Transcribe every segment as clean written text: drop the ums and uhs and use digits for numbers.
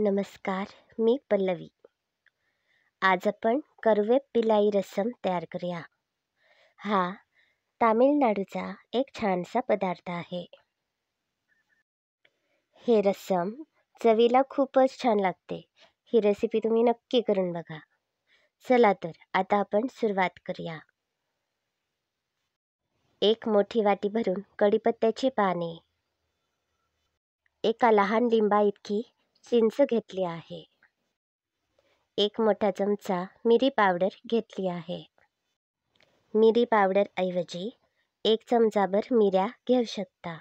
नमस्कार, मी पल्लवी. आज आपण करुवेप्पिलाई रसम तयार करूया. हा तामिळनाडूचा एक छानसा पदार्थ आहे. हे रसम चवीला खूपच छान लागते. ही रेसिपी तुम्ही नक्की करून बघा. चला तर आता आपण सुरुवात करूया. एक मोठी वाटी भरून कढीपत्त्याची पाने, एका लहान लिंबा इतकी चिंच घेतली आहे. एक मोठा चमचा मिरी पावडर घेतली आहे. मिरी पावडर ऐवजी 1 चमचाभर मिऱ्या घेऊ शकता.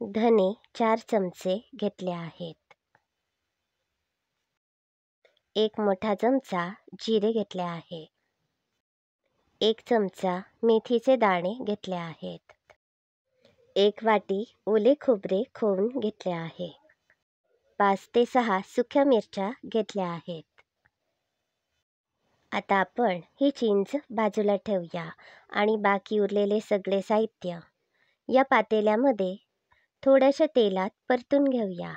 धने 4 चमचे घेतले आहेत. 1 मोठा चमचा जिरे घेतले आहे. 1 चमचा मेथीचे दाणे घेतले आहेत. 1 वाटी ओले खोबरे खवून घेतले आहे. 5 ते 6 सुक्या मिरच्या घेतल्या आहेत. आता आपण ही चिंच बाजूला ठेवूया आणि बाकी उरलेले सगळे साहित्य या पातेल्यामध्ये थोड्याशा तेलात परतून घेऊया.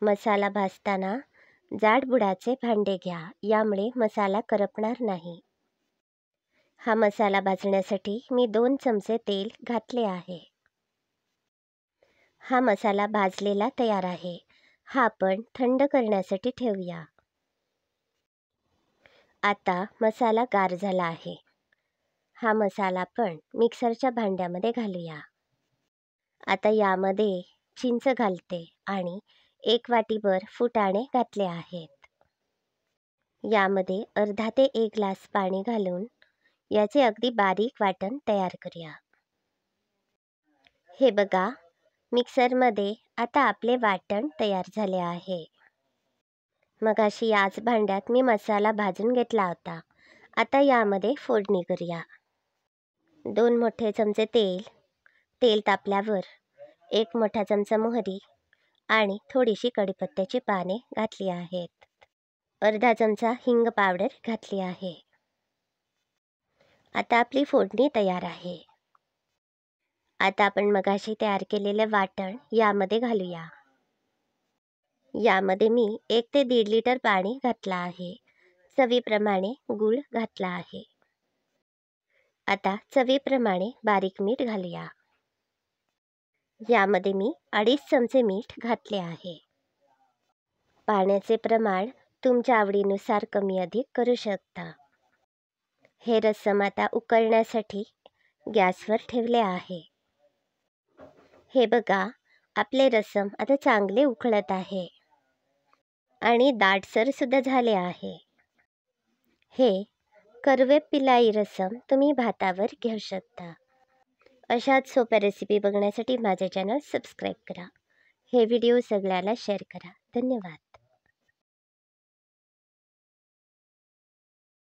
मसाला भाजताना जाड बुडाचे भांडे घ्या, यामुळे मसाला करपणार नाही. हा मसाला भाजण्यासाठी मी 2 चमचे तेल घातले आहे. हा मसाला भाजलेला तयार आहे. हा आपण थंड करण्यासाठी ठेवूया. आता मसाला गार झाला आहे. हा मसाला आपण मिक्सरच्या भांड्यामध्ये घालूया. आता यामध्ये चिंच घालते आणि 1 वाटीभर फुटाणे घातले आहेत. यामध्ये अर्धा ते 1 ग्लास पाणी घालून याचे अगदी बारीक वाटण तयार करूया. हे बघा, मिक्सरमध्ये आता आपले वाटण तयार झाले आहे. मगाशी याच भांड्यात मी मसाला भाजून घेतला होता. आता यामध्ये फोडणी करूया. 2 मोठे चमचे तेल तापल्यावर 1 मोठा चमचा मोहरी आणि थोडीशी कढीपत्त्याची पाने घातली आहेत. अर्धा चमचा हिंग पावडर घातली आहे. आता आपली फोडणी तयार आहे. आता आपण मगाशी तयार केलेले वाटण यामध्ये घालूया. यामध्ये मी 1 ते 1.5 लिटर पाणी घातला आहे. चवीप्रमाणे गूळ घातला आहे. आता चवीप्रमाणे बारीक मीठ घालूया. यामध्ये मी 2.5 चमचे मीठ घातले आहे. पाण्याचे प्रमाण तुमच्या आवडीनुसार कमी अधिक करू शकता. हे रसम आता उकळण्यासाठी गॅसवर ठेवले आहे. हे बघा, आपले रसम आता चांगले उकळत आहे आणि दाटसर सुद्धा झाले आहे. हे करुवेप्पिलाई रसम तुम्ही भातावर घेऊ शकता. अशाच सोप्या रेसिपी बघण्यासाठी माझे चॅनल सबस्क्राईब करा. हे व्हिडिओ सगळ्याला शेअर करा. धन्यवाद.